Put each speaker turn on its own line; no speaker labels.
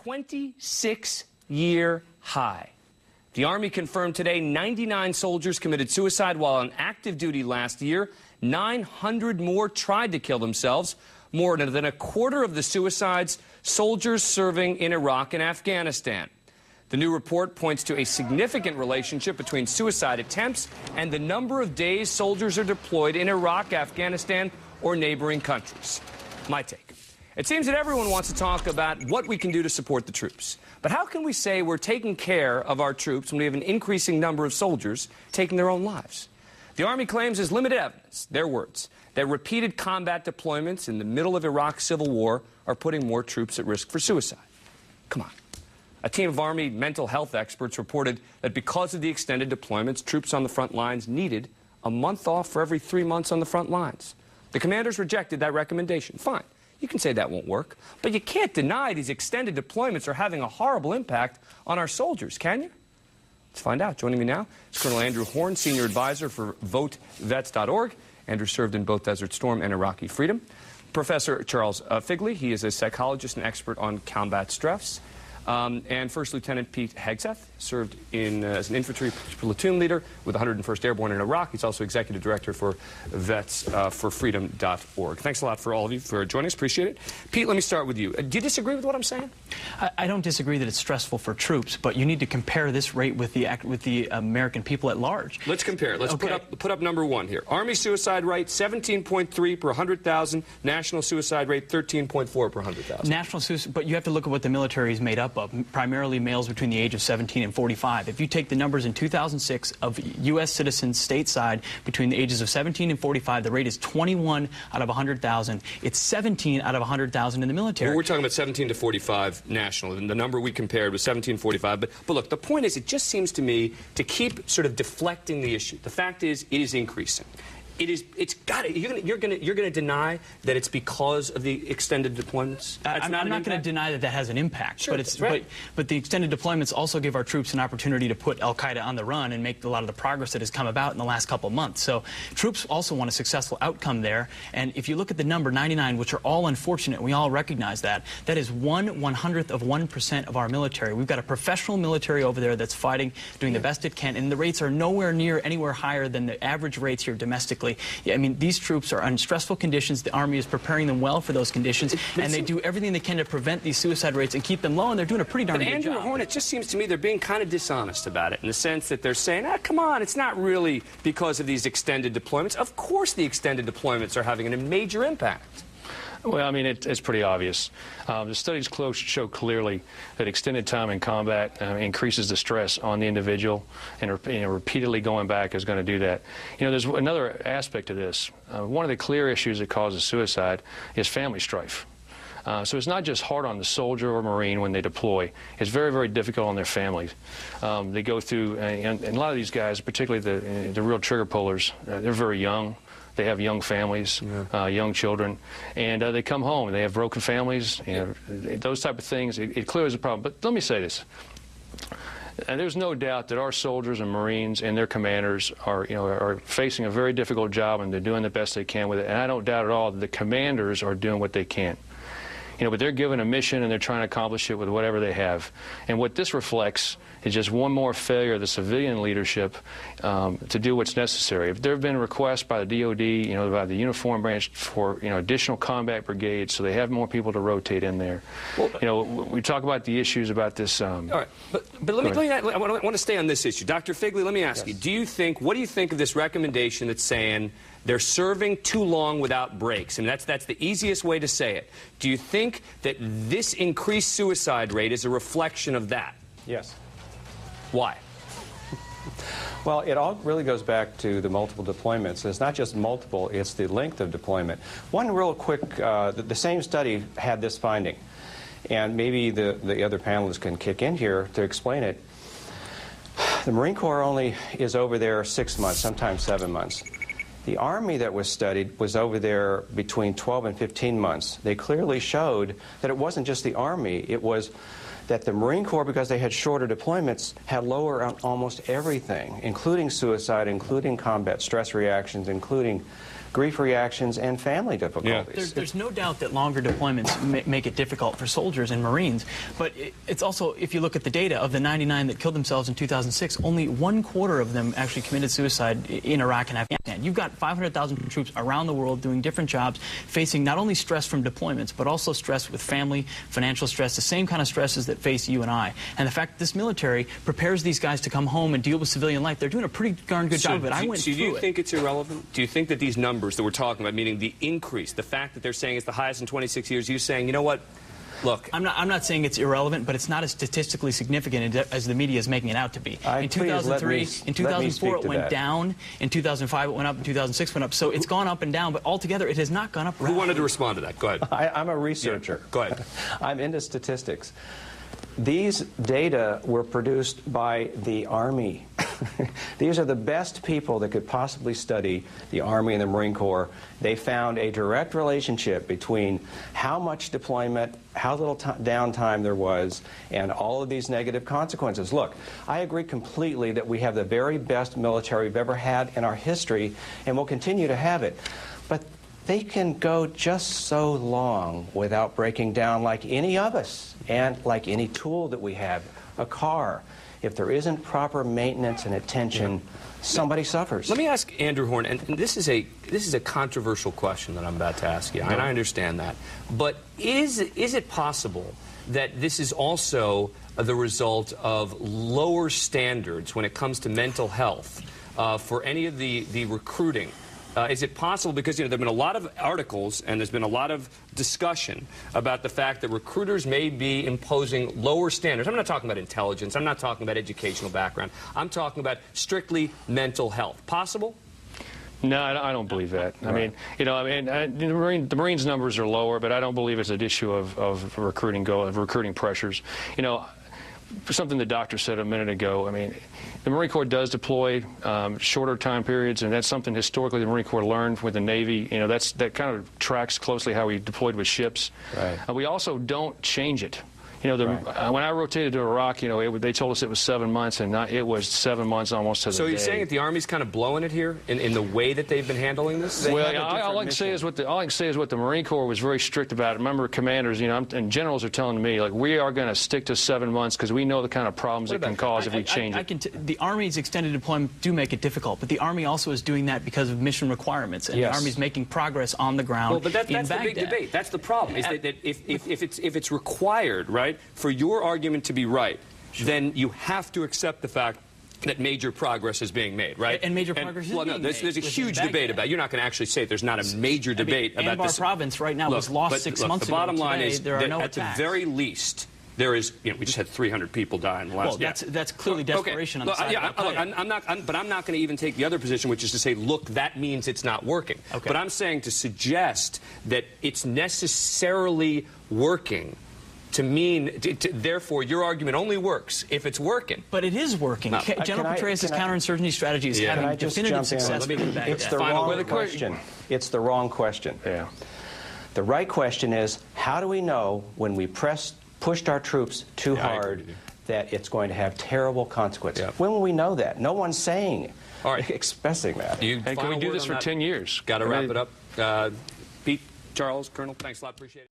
26-year high. The Army confirmed today 99 soldiers committed suicide while on active duty last year. 900 more tried to kill themselves. More than a quarter of the suicides, soldiers serving in Iraq and Afghanistan. The new report points to a significant relationship between suicide attempts and the number of days soldiers are deployed in Iraq, Afghanistan, or neighboring countries. My take. It seems that everyone wants to talk about what we can do to support the troops. But how can we say we're taking care of our troops when we have an increasing number of soldiers taking their own lives? The Army claims there's limited evidence, their words, that repeated combat deployments in the middle of Iraq's civil war are putting more troops at risk for suicide. Come on. A team of Army mental health experts reported that because of the extended deployments, troops on the front lines needed a month off for every 3 months on the front lines. The commanders rejected that recommendation. Fine. You can say that won't work, but you can't deny these extended deployments are having a horrible impact on our soldiers, can you? Let's find out. Joining me now is Colonel Andrew Horne, Senior Advisor for VoteVets.org. Andrew served in both Desert Storm and Iraqi Freedom. Professor Charles Figley, he is a psychologist and expert on combat stress. And First Lieutenant Pete Hegseth served as an infantry platoon leader with the 101st Airborne in Iraq. He's also executive director for VetsForFreedom.org. Thanks a lot for all of you for joining us. Appreciate it. Pete, let me start with you. Do you disagree with what I'm saying?
I don't disagree that it's stressful for troops, but you need to compare this rate with the American people at large.
Let's compare. Let's put up number one here. Army suicide rate 17.3 per 100,000. National suicide rate 13.4 per 100,000.
National suicide, but you have to look at what the military is made up of, primarily males between the age of 17 and 45. If you take the numbers in 2006 of U.S. citizens stateside between the ages of 17 and 45, the rate is 21 out of 100,000. It's 17 out of 100,000 in the military.
Well, we're talking about 17 to 45 national, and the number we compared was 1745. But look, the point is, it just seems to me to keep sort of deflecting the issue. The fact is, it is increasing. It's got it. You're going to deny that it's because of the extended deployments?
I'm not going to deny that that has an impact.
Sure,
but the extended deployments also give our troops an opportunity to put al-Qaeda on the run and make a lot of the progress that has come about in the last couple of months. So troops also want a successful outcome there. And if you look at the number 99, which are all unfortunate, we all recognize that. That is 1/100th of 1% of our military. We've got a professional military over there that's fighting, doing the best it can, and the rates are nowhere near anywhere higher than the average rates here domestically. Yeah, I mean, these troops are in stressful conditions. The Army is preparing them well for those conditions, and they do everything they can to prevent these suicide rates and keep them low, and they're doing a pretty darn good job.
But Andrew Horne, it just seems to me they're being kind of dishonest about it in the sense that they're saying, come on, it's not really because of these extended deployments. Of course the extended deployments are having a major impact.
Well, I mean, it's pretty obvious. The studies show clearly that extended time in combat increases the stress on the individual, and repeatedly going back is going to do that. You know, there's another aspect to this. One of the clear issues that causes suicide is family strife. So it's not just hard on the soldier or Marine when they deploy. It's very, very difficult on their families. They go through, and a lot of these guys, particularly the real trigger pullers, they're very young. They have young families, young children, and they come home and they have broken families. You know, those type of things. It clearly is a problem. But let me say this: and there's no doubt that our soldiers and Marines and their commanders are facing a very difficult job, and they're doing the best they can with it. And I don't doubt at all that the commanders are doing what they can. You know, but they're given a mission and they're trying to accomplish it with whatever they have. And what this reflects is just one more failure of the civilian leadership to do what's necessary. If there have been requests by the DOD, by the uniform branch for, additional combat brigades, so they have more people to rotate in there. Well, we talk about the issues about this.
All right, but I want to stay on this issue. Dr. Figley, let me ask you, what do you think of this recommendation that's saying they're serving too long without breaks? And that's the easiest way to say it. Do you think that this increased suicide rate is a reflection of that?
Yes.
Why?
Well, it all really goes back to the multiple deployments. It's not just multiple, it's the length of deployment. One real quick, the same study had this finding, and maybe the other panelists can kick in here to explain it. The Marine Corps only is over there 6 months, sometimes 7 months. The Army that was studied was over there between 12 and 15 months. They clearly showed that it wasn't just the Army, it was that the Marine Corps, because they had shorter deployments, had lower on almost everything, including suicide, including combat stress reactions, including grief reactions and family difficulties.
There's no doubt that longer deployments make it difficult for soldiers and Marines, but it's also, if you look at the data, of the 99 that killed themselves in 2006, only 1/4 of them actually committed suicide in Iraq and Afghanistan. You've got 500,000 troops around the world doing different jobs, facing not only stress from deployments, but also stress with family, financial stress, the same kind of stresses that face you and I. And the fact that this military prepares these guys to come home and deal with civilian life, they're doing a pretty darn good job of it. I went through it.
Do you think it's irrelevant? Do you think that these numbers that we're talking about, meaning the increase, the fact that they're saying it's the highest in 26 years, you saying, you know what, look.
I'm not saying it's irrelevant, but it's not as statistically significant as the media is making it out to be. In 2003, in 2004 it went down, in 2005 it went up, in 2006 went up. So it's gone up and down, but altogether it has not gone up rapidly.
Who wanted to respond to that? Go ahead.
I'm a researcher.
Yeah, go ahead.
I'm into statistics. These data were produced by the Army. These are the best people that could possibly study the Army and the Marine Corps. They found a direct relationship between how much deployment, how little downtime there was, and all of these negative consequences. Look, I agree completely that we have the very best military we've ever had in our history, and we'll continue to have it. But they can go just so long without breaking down like any of us, and like any tool that we have, a car. If there isn't proper maintenance and attention, somebody suffers.
Let me ask Andrew Horne, and this is a controversial question that I'm about to ask you, and I understand that. But is it possible that this is also the result of lower standards when it comes to mental health for any of the recruiting? Is it possible, because there have been a lot of articles and there's been a lot of discussion about the fact that recruiters may be imposing lower standards. I'm not talking about intelligence. I'm not talking about educational background. I'm talking about strictly mental health. Possible?
No, I don't believe that.
Right.
The Marines numbers are lower, but I don't believe it's an issue of recruiting pressures. For something the doctor said a minute ago, the Marine Corps does deploy shorter time periods, and that's something historically the Marine Corps learned with the Navy. That kind of tracks closely how we deployed with ships.
Right.
We also don't change it. When I rotated to Iraq, they told us it was 7 months, and it was 7 months almost to the day.
So you're saying that the Army's kind of blowing it here in the way that they've been handling this?
Well, all I can say is what the Marine Corps was very strict about. Remember, commanders, and generals are telling me, like, we are going to stick to 7 months because we know the kind of problems it can cause if we change it.
The Army's extended deployment do make it difficult, but the Army also is doing that because of mission requirements, and the Army's making progress on the ground.
Well, but that's the big debate. That's the problem. Is that if it's required, right, for your argument to be right, then you have to accept the fact that major progress is being made, right?
And major progress is being made.
There's a huge debate about it. You're not going to actually say there's not a major debate about this.
Anbar province right now was lost 6 months ago.
The bottom line is
there are no
at
attacks.
the very least, there is, we just had 300 people die in the last.
Well, that's clearly desperation on the side of Al-Qaeda.
But I'm not going to even take the other position, which is to say, look, that means it's not working.
Okay.
But I'm saying to suggest that it's necessarily working to mean, therefore, your argument only works if it's working.
But it is working. General Petraeus' counterinsurgency strategy is having definitive success.
It's the wrong question. It's the wrong question.
Yeah.
The right question is, how do we know when we pushed our troops too hard that it's going to have terrible consequences?
Yeah.
When will we know that? No one's saying,
right,
expressing that.
And can we do this for 10 years?
Got to wrap it up. Pete, Charles, Colonel, thanks a lot. Appreciate it.